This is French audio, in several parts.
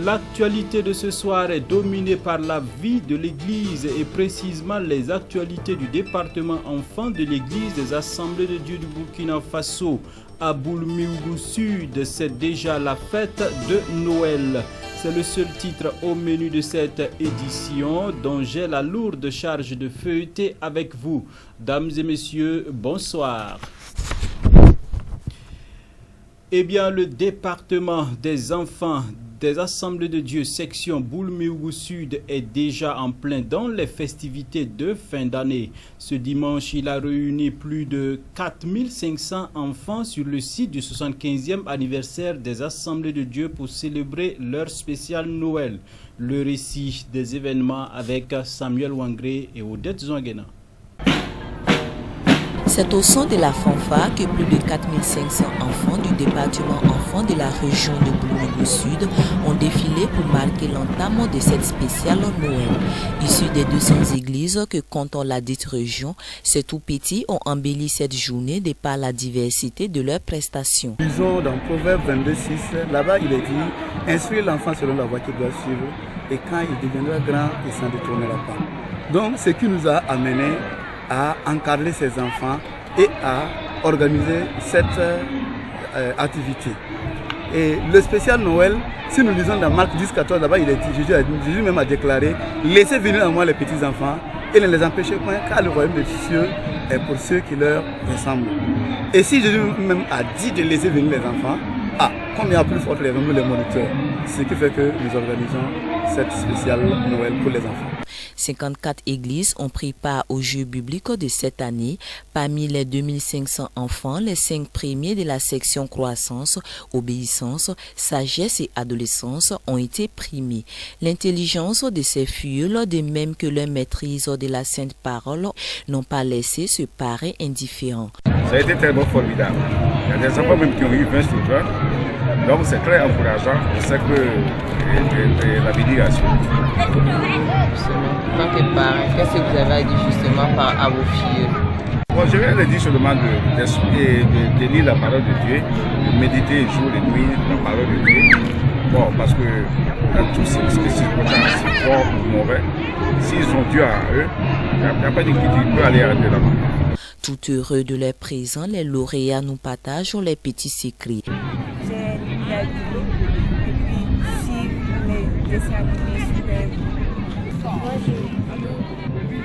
l'actualité de ce soir est dominée par la vie de l'Église et précisément les actualités du département enfant de l'Église des Assemblées de Dieu du Burkina Faso. À Boulmiougou Sud, c'est déjà la fête de Noël. C'est le seul titre au menu de cette édition dont j'ai la lourde charge de feuilleter avec vous. Dames et messieurs, bonsoir. Eh bien, le département des enfants des Assemblées de Dieu, section Boulmiougou Sud, est déjà en plein dans les festivités de fin d'année. Ce dimanche, il a réuni plus de 4500 enfants sur le site du 75e anniversaire des Assemblées de Dieu pour célébrer leur spécial Noël. Le récit des événements avec Samuel Wangré et Odette Zouanguena. C'est au son de la fanfare que plus de 4500 enfants du département enfants de la région de Boulmiougou Sud ont défilé pour marquer l'entame de cette spéciale Noël. Issus des 200 églises que compte la dite région, ces tout petits ont embelli cette journée de par la diversité de leurs prestations. Disons dans Proverbe 22:6, là-bas il est dit « Instruire l'enfant selon la voie qu'il doit suivre et quand il deviendra grand, il s'en détournera pas. » Donc ce qui nous a amené à encadrer ces enfants et à organiser cette activité. Et le spécial Noël, si nous lisons dans Marc 10-14, là-bas il est dit, Jésus même a déclaré, laissez venir à moi les petits enfants et ne les empêchez point car le royaume des cieux est pour ceux qui leur ressemblent. Et si Jésus même a dit de laisser venir les enfants, combien plus forte les nous les moniteurs. Ce qui fait que nous organisons cette spéciale Noël pour les enfants. 54 églises ont pris part au jeu biblique de cette année. Parmi les 2500 enfants, les 5 premiers de la section croissance, obéissance, sagesse et adolescence ont été primés. L'intelligence de ces fioles, de même que leur maîtrise de la sainte parole, n'ont pas laissé se parer indifférents. Ça a été tellement formidable. Il y a des enfants même qui ont eu 20 children. Donc c'est très encourageant. Je sais que la bénédiction. En tant que parent, qu'est-ce que vous avez à dire justement à vos filles? Bon, je viens de dire seulement de lire la parole de Dieu, de méditer jour et nuit la parole de Dieu. Bon, parce que dans tout ce qui est bon ou mauvais, s'ils ont Dieu à eux, il n'y a pas d'inquiétude, peut aller arrêter là-bas. Tout heureux de leur présent, les lauréats nous partagent les petits secrets. J'ai la Bible et puis suivre les dessins animés super. Moi, j'ai lu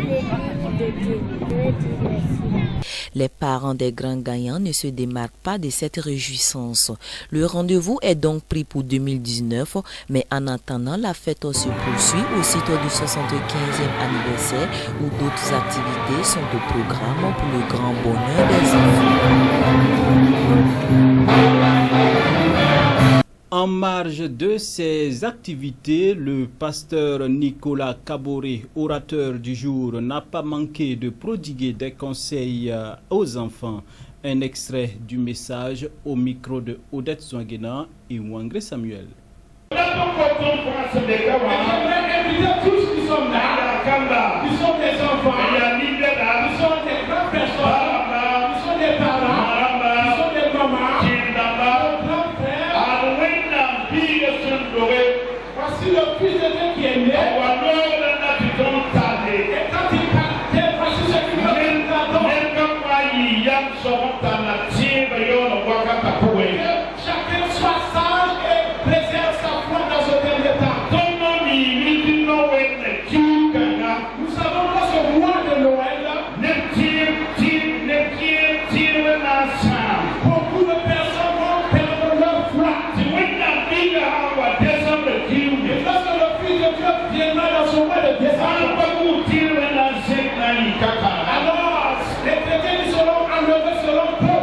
les livres de Dieu. Je vais dire merci. Les parents des grands gagnants ne se démarquent pas de cette réjouissance. Le rendez-vous est donc pris pour 2019, mais en attendant, la fête se poursuit aussitôt du 75e anniversaire où d'autres activités sont au programme pour le grand bonheur des enfants. En marge de ces activités, le pasteur Nicolas Kaboré, orateur du jour, n'a pas manqué de prodiguer des conseils aux enfants. Un extrait du message au micro de Odette Zouanguena et Wangré Samuel. J'aimerais inviter tous qui sont là, qui sont des enfants, qui sont des grandes personnes, qui sont des parents, qui sont des mamans. Voici le Fils de Dieu qui est né. Et quand il partait, voici ce qu'il nous attend. Chacun soit sage et préserve sa foi dans ce dernier temps. Nous savons que ce mois de Noël, beaucoup de personnes vont perdre leur foi. Et lorsque le Fils de Dieu viendra dans son mois de décembre, alors les chrétiens seront enlevés selon peu.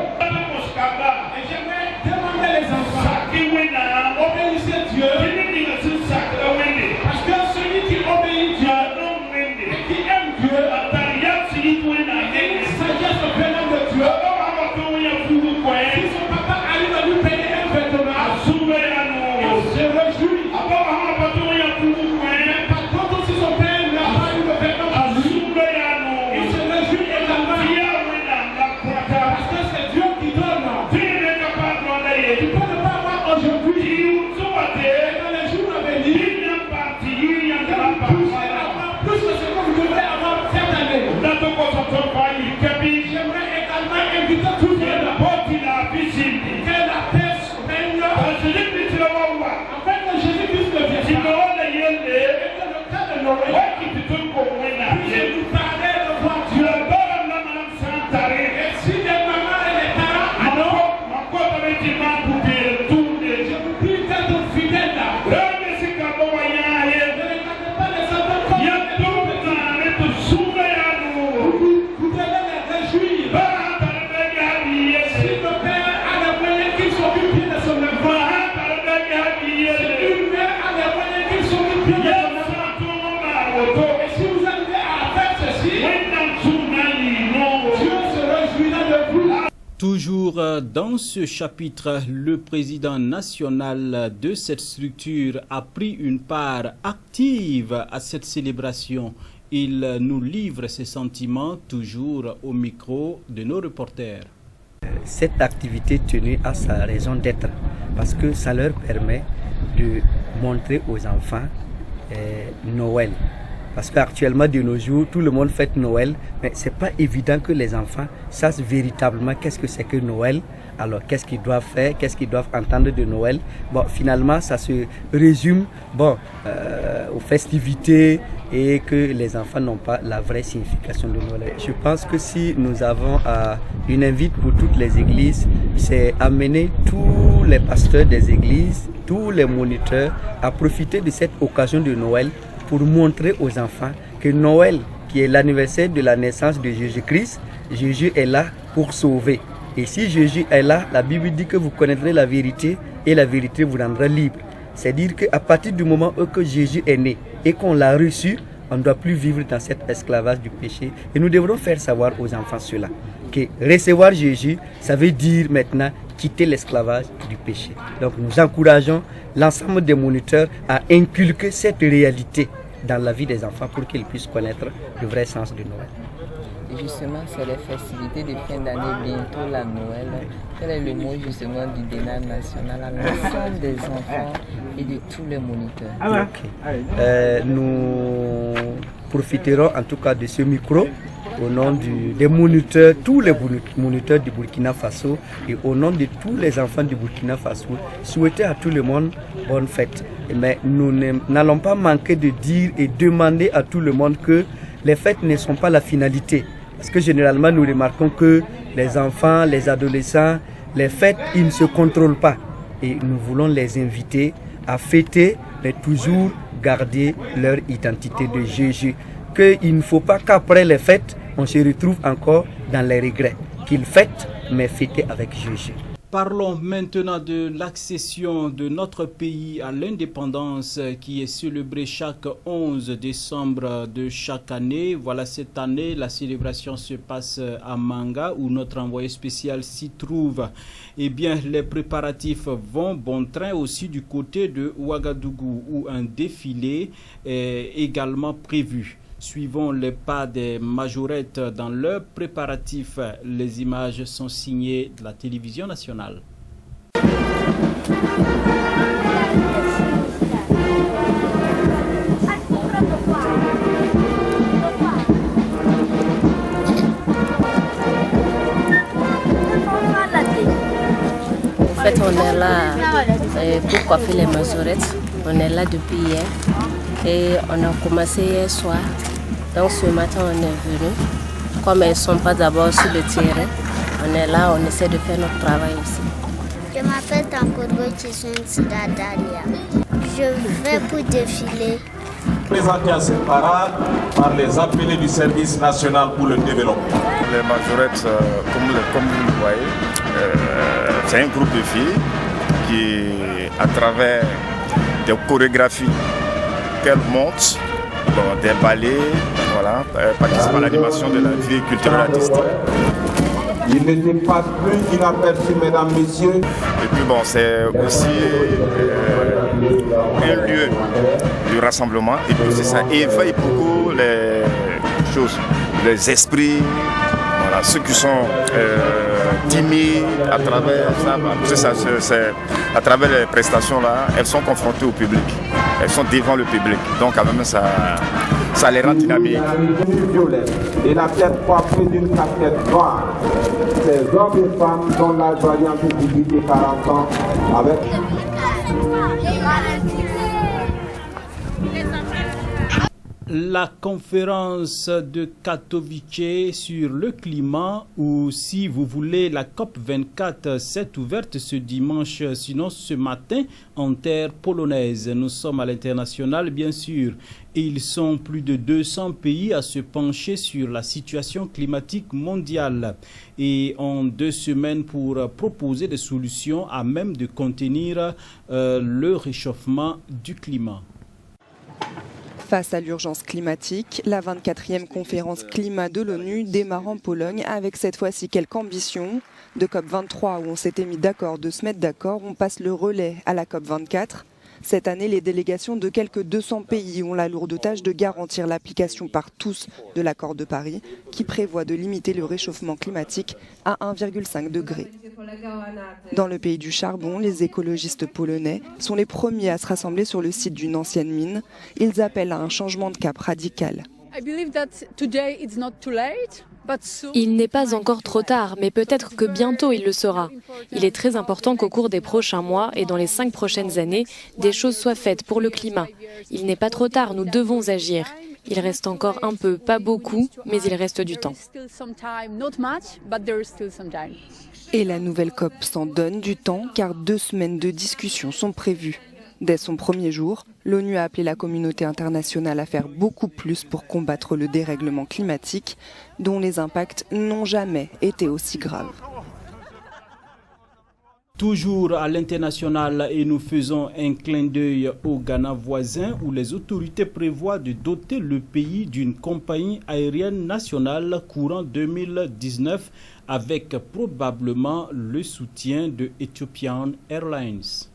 a invité tout le monde d'abord qu'il a visité. Que la paix règne. Jésus-Christ le roi. En fait, Jésus-Christ le vient. Si le roi est yéné, et que le cas de Noël, ouais, qui te donne pour moi là. Puis je vous parlais de voir Dieu. Le bon homme sans taré. Et si les mamans et les parents, alors, ma côte avec des mains pour bien tourner. Je vous prie d'être fidèle là. Regardez ce qu'on va voir. Ne regardez pas les enfants comme il y a tout le temps avec le sourire à nous. Vous devez les réjouir. Si le père a les moyens qu'il s'occupe bien de son enfant, si une mère a les moyens qu'il s'occupe bien de son enfant, et si vous arrivez à faire ceci, Dieu se réjouira de vous. Toujours dans ce chapitre, le président national de cette structure a pris une part active à cette célébration. Il nous livre ses sentiments toujours au micro de nos reporters. Cette activité tenue à sa raison d'être parce que ça leur permet de montrer aux enfants Noël. Parce qu'actuellement, de nos jours, tout le monde fête Noël, mais ce n'est pas évident que les enfants sachent véritablement qu'est-ce que c'est que Noël. Alors, qu'est-ce qu'ils doivent faire, qu'est-ce qu'ils doivent entendre de Noël. Bon, finalement, ça se résume aux festivités et que les enfants n'ont pas la vraie signification de Noël. Je pense que si nous avons une invite pour toutes les églises, c'est amener tous les pasteurs des églises, tous les moniteurs à profiter de cette occasion de Noël pour montrer aux enfants que Noël, qui est l'anniversaire de la naissance de Jésus-Christ, Jésus est là pour sauver. Et si Jésus est là, la Bible dit que vous connaîtrez la vérité et la vérité vous rendra libre. C'est-à-dire qu'à partir du moment où que Jésus est né et qu'on l'a reçu, on ne doit plus vivre dans cet esclavage du péché. Et nous devrons faire savoir aux enfants cela. Que recevoir Jésus, ça veut dire maintenant quitter l'esclavage du péché. Donc nous encourageons l'ensemble des moniteurs à inculquer cette réalité dans la vie des enfants pour qu'ils puissent connaître le vrai sens de Noël. Et justement, c'est les festivités de fin d'année, bientôt la Noël. Quel est le mot justement du dénat national à l'ensemble des enfants et de tous les moniteurs? Nous profiterons en tout cas de ce micro au nom des moniteurs, tous les moniteurs du Burkina Faso et au nom de tous les enfants du Burkina Faso, souhaiter à tout le monde bonne fête. Mais nous n'allons pas manquer de dire et demander à tout le monde que les fêtes ne sont pas la finalité. Parce que généralement, nous remarquons que les enfants, les adolescents, les fêtes, ils ne se contrôlent pas. Et nous voulons les inviter à fêter, mais toujours garder leur identité de Jésus. Qu'il ne faut pas qu'après les fêtes, on se retrouve encore dans les regrets. Qu'ils fêtent, mais fêter avec Jésus. Parlons maintenant de l'accession de notre pays à l'indépendance qui est célébrée chaque 11 décembre de chaque année. Voilà, cette année, la célébration se passe à Manga où notre envoyé spécial s'y trouve. Eh bien, les préparatifs vont bon train aussi du côté de Ouagadougou où un défilé est également prévu. Suivons les pas des majorettes dans leurs préparatifs. Les images sont signées de la télévision nationale. En fait, on est là pour coiffer les majorettes. On est là depuis hier et on a commencé hier soir. Donc ce matin, on est venu. Comme elles ne sont pas d'abord sur le terrain, on est là, on essaie de faire notre travail aussi. Je m'appelle Tankodo Chisunsida Dalia. Je vais pour défiler. Présenté à cette parade par les appelés du service national pour le développement. Les majorettes, comme vous le voyez, c'est un groupe de filles qui, à travers des chorégraphies qu'elles montent, des ballets, voilà, participent à l'animation de la vie culturelle artistique. Il n'était pas plus inaperçu, mesdames, messieurs. Et puis bon, c'est aussi un lieu de rassemblement et puis ça éveille beaucoup les choses, les esprits, voilà, ceux qui sont timides à travers ça, à travers les prestations là, elles sont confrontées au public, elles sont devant le public, donc quand même ça ça les rend dynamiques. Violette et la tête coiffée d'une casquette noire. Ces hommes et femmes dont l'âge varie entre 18 et 40 ans avec... La conférence de Katowice sur le climat, ou si vous voulez la COP24, s'est ouverte ce dimanche, sinon ce matin, en terre polonaise. Nous sommes à l'international, bien sûr. Et ils sont plus de 200 pays à se pencher sur la situation climatique mondiale et ont 2 semaines pour proposer des solutions à même de contenir le réchauffement du climat. Face à l'urgence climatique, la 24e conférence climat de l'ONU démarre en Pologne avec cette fois-ci quelques ambitions. De COP23 où on s'était mis d'accord de se mettre d'accord, on passe le relais à la COP24. Cette année, les délégations de quelques 200 pays ont la lourde tâche de garantir l'application par tous de l'accord de Paris qui prévoit de limiter le réchauffement climatique à 1,5 degré. Dans le pays du charbon, les écologistes polonais sont les premiers à se rassembler sur le site d'une ancienne mine. Ils appellent à un changement de cap radical. Il n'est pas encore trop tard, mais peut-être que bientôt il le sera. Il est très important qu'au cours des prochains mois et dans les 5 prochaines années, des choses soient faites pour le climat. Il n'est pas trop tard, nous devons agir. Il reste encore un peu, pas beaucoup, mais il reste du temps. Et la nouvelle COP s'en donne du temps car 2 semaines de discussions sont prévues. Dès son premier jour, l'ONU a appelé la communauté internationale à faire beaucoup plus pour combattre le dérèglement climatique, dont les impacts n'ont jamais été aussi graves. Toujours à l'international et nous faisons un clin d'œil au Ghana voisin où les autorités prévoient de doter le pays d'une compagnie aérienne nationale courant 2019 avec probablement le soutien de Ethiopian Airlines.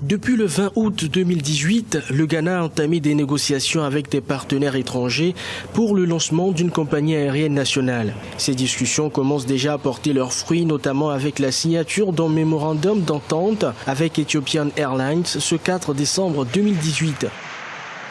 Depuis le 20 août 2018, le Ghana a entamé des négociations avec des partenaires étrangers pour le lancement d'une compagnie aérienne nationale. Ces discussions commencent déjà à porter leurs fruits, notamment avec la signature d'un mémorandum d'entente avec Ethiopian Airlines ce 4 décembre 2018.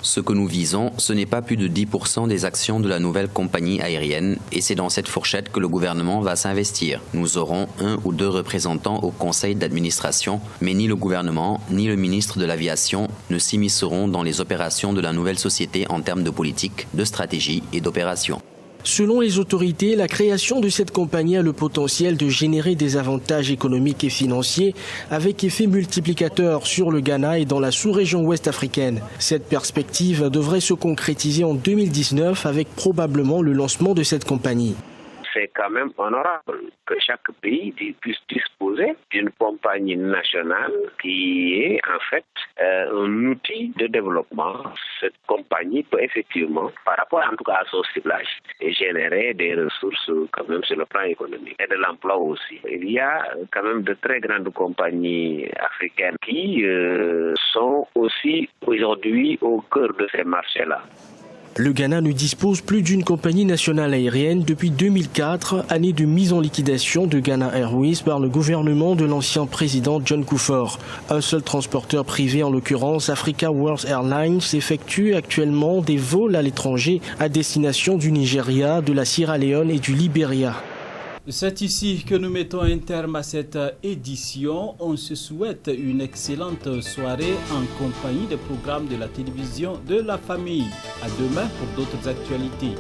Ce que nous visons, ce n'est pas plus de 10% des actions de la nouvelle compagnie aérienne et c'est dans cette fourchette que le gouvernement va s'investir. Nous aurons 1 ou 2 représentants au conseil d'administration, mais ni le gouvernement ni le ministre de l'Aviation ne s'immisceront dans les opérations de la nouvelle société en termes de politique, de stratégie et d'opération. Selon les autorités, la création de cette compagnie a le potentiel de générer des avantages économiques et financiers avec effet multiplicateur sur le Ghana et dans la sous-région ouest africaine. Cette perspective devrait se concrétiser en 2019 avec probablement le lancement de cette compagnie. C'est quand même honorable que chaque pays puisse disposer d'une compagnie nationale qui est en fait un outil de développement. Cette compagnie peut effectivement, par rapport en tout cas à son ciblage, générer des ressources quand même sur le plan économique et de l'emploi aussi. Il y a quand même de très grandes compagnies africaines qui sont aussi aujourd'hui au cœur de ces marchés-là. Le Ghana ne dispose plus d'une compagnie nationale aérienne depuis 2004, année de mise en liquidation de Ghana Airways par le gouvernement de l'ancien président John Kufuor. Un seul transporteur privé, en l'occurrence Africa World Airlines, effectue actuellement des vols à l'étranger à destination du Nigeria, de la Sierra Leone et du Libéria. C'est ici que nous mettons un terme à cette édition. On se souhaite une excellente soirée en compagnie des programmes de la télévision de la famille. À demain pour d'autres actualités.